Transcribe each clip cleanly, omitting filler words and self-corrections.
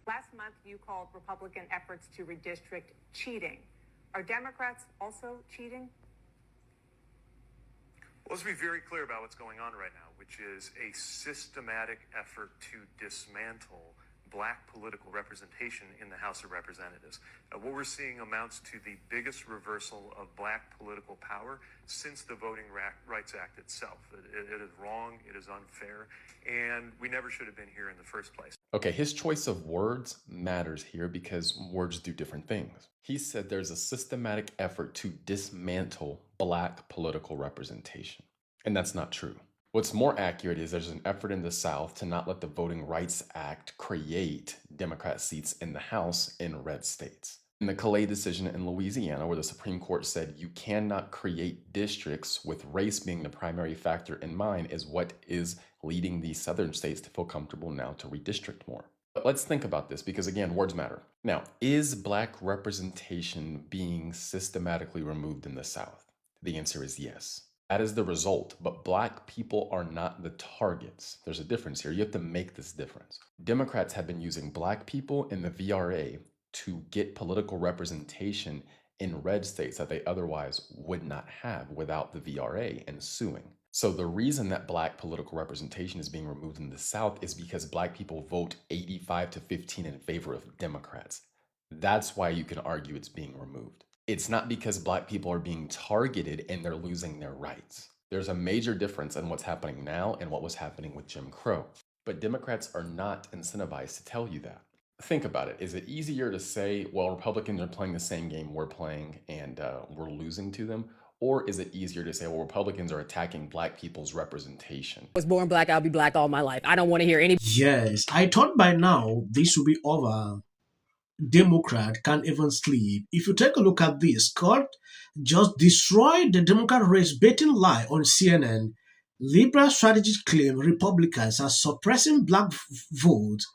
Last month, you called Republican efforts to redistrict cheating. Are Democrats also cheating? Well, let's be very clear about what's going on right now, which is a systematic effort to dismantle Black political representation in the House of Representatives. What we're seeing amounts to the biggest reversal of Black political power since the Voting Rights Act itself. It is wrong, it is unfair, and we never should have been here in the first place. Okay, his choice of words matters here because words do different things. He said there's a systematic effort to dismantle Black political representation, and that's not true. What's more accurate is there's an effort in the South to not let the Voting Rights Act create Democrat seats in the House in red states. In the Calais decision in Louisiana, where the Supreme Court said you cannot create districts with race being the primary factor in mind, is what is leading these southern states to feel comfortable now to redistrict more. But let's think about this because, again, words matter. Now, is Black representation being systematically removed in the South? The answer is yes. That is the result, but Black people are not the targets. There's a difference here. You have to make this difference. Democrats have been using Black people in the VRA to get political representation in red states that they otherwise would not have without the VRA and suing. So the reason that Black political representation is being removed in the South is because Black people vote 85-15 in favor of Democrats. That's why you can argue it's being removed. It's not because Black people are being targeted and they're losing their rights. There's a major difference in what's happening now and what was happening with Jim Crow. But Democrats are not incentivized to tell you that. Think about it. Is it easier to say, well, Republicans are playing the same game we're playing and we're losing to them? Or is it easier to say, well, Republicans are attacking Black people's representation? I was born Black, I'll be Black all my life. I don't want to hear any... Yes, I thought by now this would be over. Democrat can't even sleep. If you take a look at this, Scott just destroyed the Democrat race baiting lie on CNN. Liberal strategists claim Republicans are suppressing Black votes.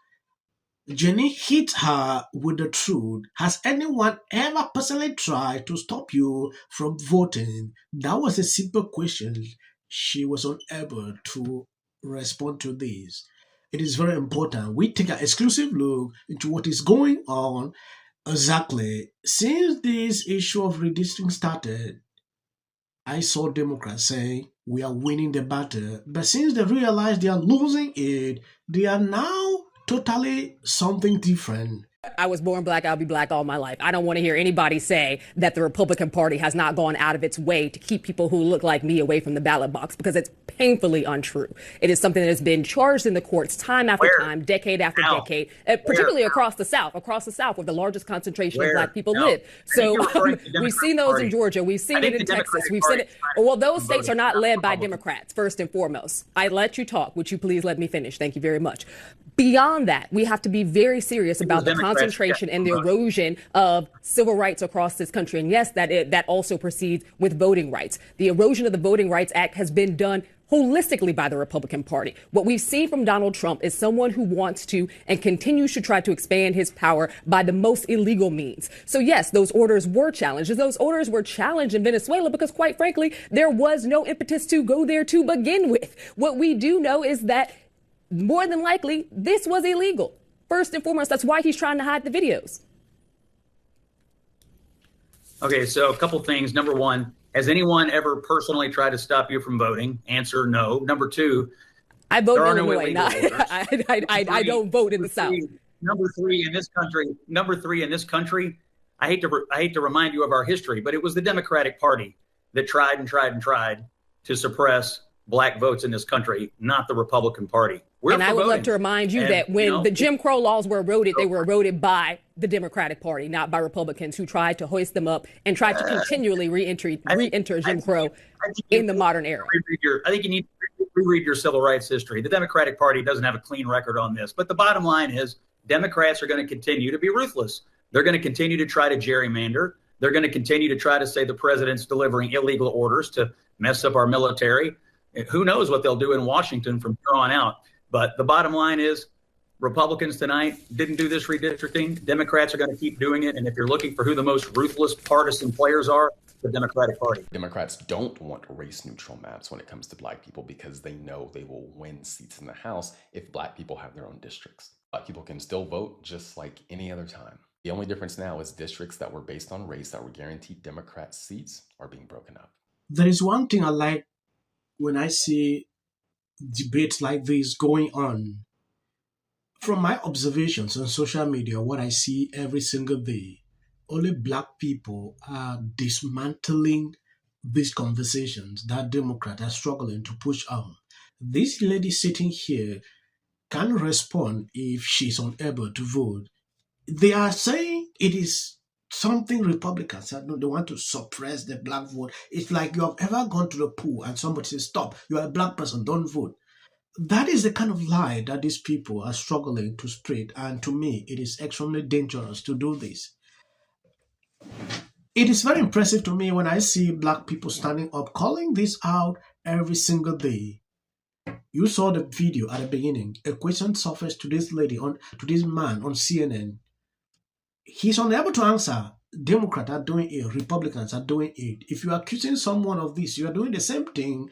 Jenny hit her with the truth. Has anyone ever personally tried to stop you from voting? That was a simple question. She was unable to respond to this. It is very important. We take an exclusive look into what is going on exactly. Since this issue of redistricting started, I saw Democrats saying we are winning the battle. But since they realize they are losing it, they are now totally something different. I was born Black, I'll be Black all my life. I don't want to hear anybody say that the Republican Party has not gone out of its way to keep people who look like me away from the ballot box, because it's painfully untrue. It is something that has been charged in the courts time after time, decade after decade, particularly across the South where the largest concentration of Black people live. So we've seen those in Georgia. We've seen it in Texas. We've seen it. Well, those states are not led by Democrats, first and foremost. I let you talk. Would you please let me finish? Thank you very much. Beyond that, we have to be very serious about the concentration and the erosion of civil rights across this country. And yes, that also proceeds with voting rights. The erosion of the Voting Rights Act has been done holistically by the Republican Party. What we've seen from Donald Trump is someone who wants to and continues to try to expand his power by the most illegal means. So yes, those orders were challenged. Those orders were challenged in Venezuela because, quite frankly, there was no impetus to go there to begin with. What we do know is that more than likely, this was illegal. First and foremost, that's why he's trying to hide the videos. Okay, so a couple things. Number one, has anyone ever personally tried to stop you from voting? Answer, no. Number two, I vote in Illinois. I don't vote in the South. Number three in this country, I hate to remind you of our history, but it was the Democratic Party that tried to suppress Black votes in this country, not the Republican Party. And I would love to remind you that when the Jim Crow laws were eroded, they were eroded by the Democratic Party, not by Republicans who tried to hoist them up and tried to continually re-enter Jim Crow in the modern era. I think you need to reread your civil rights history. The Democratic Party doesn't have a clean record on this. But the bottom line is Democrats are going to continue to be ruthless. They're going to continue to try to gerrymander. They're going to continue to try to say the president's delivering illegal orders to mess up our military. Who knows what they'll do in Washington from here on out. But the bottom line is Republicans tonight didn't do this redistricting. Democrats are going to keep doing it. And if you're looking for who the most ruthless partisan players are, the Democratic Party. Democrats don't want race-neutral maps when it comes to Black people because they know they will win seats in the House if Black people have their own districts. Black people can still vote just like any other time. The only difference now is districts that were based on race that were guaranteed Democrat seats are being broken up. There is one thing I like when I see debates like this going on. From my observations on social media, what I see every single day, only Black people are dismantling these conversations that Democrats are struggling to push on. This lady sitting here can respond if she's unable to vote. They are saying it is something Republicans are, they want to suppress the Black vote. It's like you have ever gone to the pool and somebody says, stop, you are a Black person, don't vote. That is the kind of lie that these people are struggling to spread. And to me, it is extremely dangerous to do this. It is very impressive to me when I see Black people standing up, calling this out every single day. You saw the video at the beginning. A question surfaced to this lady, to this man on CNN. He's unable to answer. Democrats are doing it. Republicans are doing it. If you are accusing someone of this, you are doing the same thing.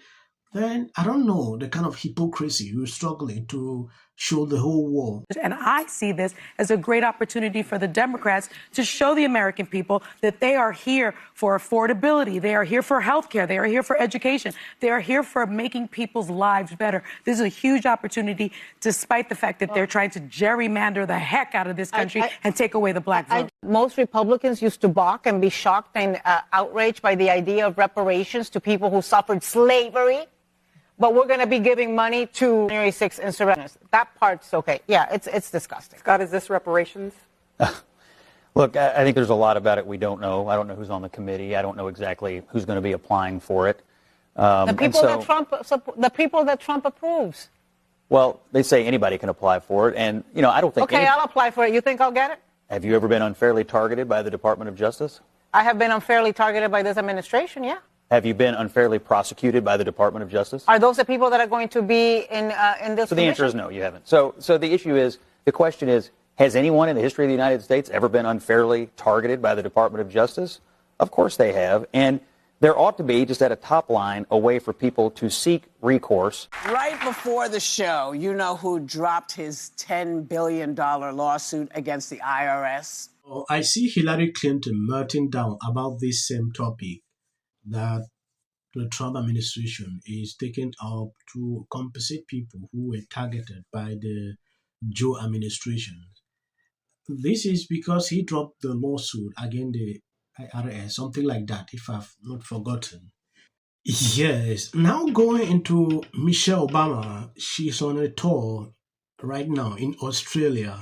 Then I don't know the kind of hypocrisy you're struggling to show the whole world. And I see this as a great opportunity for the Democrats to show the American people that they are here for affordability. They are here for health care. They are here for education. They are here for making people's lives better. This is a huge opportunity, despite the fact that they're trying to gerrymander the heck out of this country and take away the Black vote. Most Republicans used to balk and be shocked and outraged by the idea of reparations to people who suffered slavery. But we're going to be giving money to January 6th insurrectionists. That part's okay. Yeah, it's disgusting. Scott, is this reparations? Look, I think there's a lot about it we don't know. I don't know who's on the committee. I don't know exactly who's going to be applying for it. The people that Trump approves. Well, they say anybody can apply for it, and I don't think. Okay, I'll apply for it. You think I'll get it? Have you ever been unfairly targeted by the Department of Justice? I have been unfairly targeted by this administration. Yeah. Have you been unfairly prosecuted by the Department of Justice? Are those the people that are going to be in this? So the answer is no, you haven't. So the question is, has anyone in the history of the United States ever been unfairly targeted by the Department of Justice? Of course they have, and there ought to be, just at a top line, a way for people to seek recourse. Right before the show, you know who dropped his $10 billion lawsuit against the IRS? Oh, I see Hillary Clinton melting down about this same topic that the Trump administration is taking up to compensate people who were targeted by the Joe administration. This is because he dropped the lawsuit against the IRS, something like that, if I've not forgotten. Yes, now going into Michelle Obama, she's on a tour right now in Australia.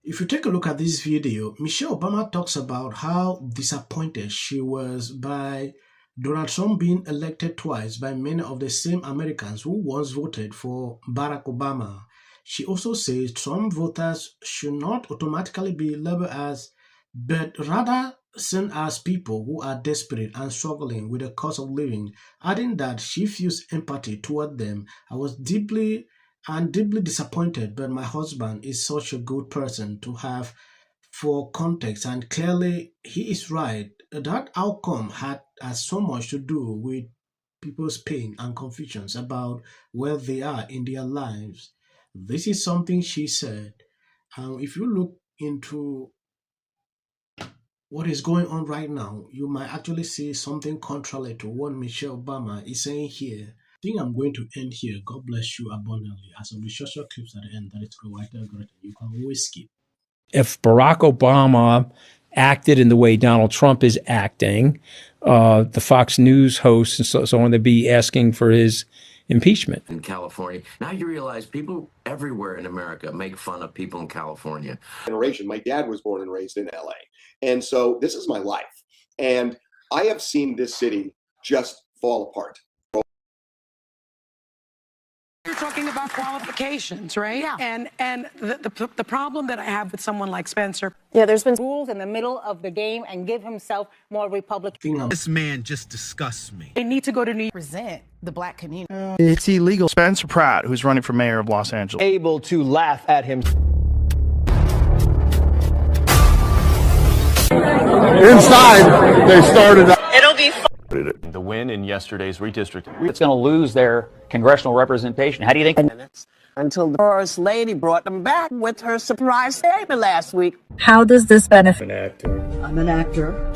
If you take a look at this video, Michelle Obama talks about how disappointed she was by Donald Trump being elected twice by many of the same Americans who once voted for Barack Obama. She also says Trump voters should not automatically be labeled as, but rather seen as people who are desperate and struggling with the cost of living, adding that she feels empathy toward them. I was deeply disappointed, but my husband is such a good person to have for context, and clearly he is right. That outcome has so much to do with people's pain and confusions about where they are in their lives. This is something she said. If you look into what is going on right now, you might actually see something contrary to what Michelle Obama is saying here. I think I'm going to end here. God bless you abundantly. As of the social clips at the end, that is great. You can always skip. If Barack Obama acted in the way Donald Trump is acting, the Fox News hosts and so on, they'd be asking for his impeachment. In California. Now you realize people everywhere in America make fun of people in California. My dad was born and raised in LA. And so this is my life. And I have seen this city just fall apart. You're talking about qualifications, right? Yeah. And the problem that I have with someone like Spencer. Yeah, there's been rules in the middle of the game and give himself more Republican. This man just disgusts me. They need to go to New York. Present the Black community. It's illegal. Spencer Pratt, who's running for mayor of Los Angeles. Able to laugh at him. Inside, they started. It'll be fun. The win in yesterday's redistricting. It's going to lose their congressional representation. How do you think? And that's until the First Lady brought them back with her surprise statement last week. How does this benefit? I'm an actor.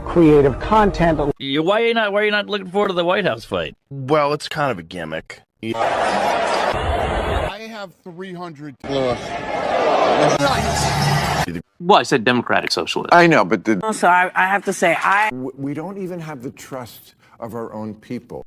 Creative content. Why are you not looking forward to the White House fight? Well, it's kind of a gimmick. I have 300. Well, I said Democratic Socialist. I know, but Also, I have to say, we don't even have the trust of our own people.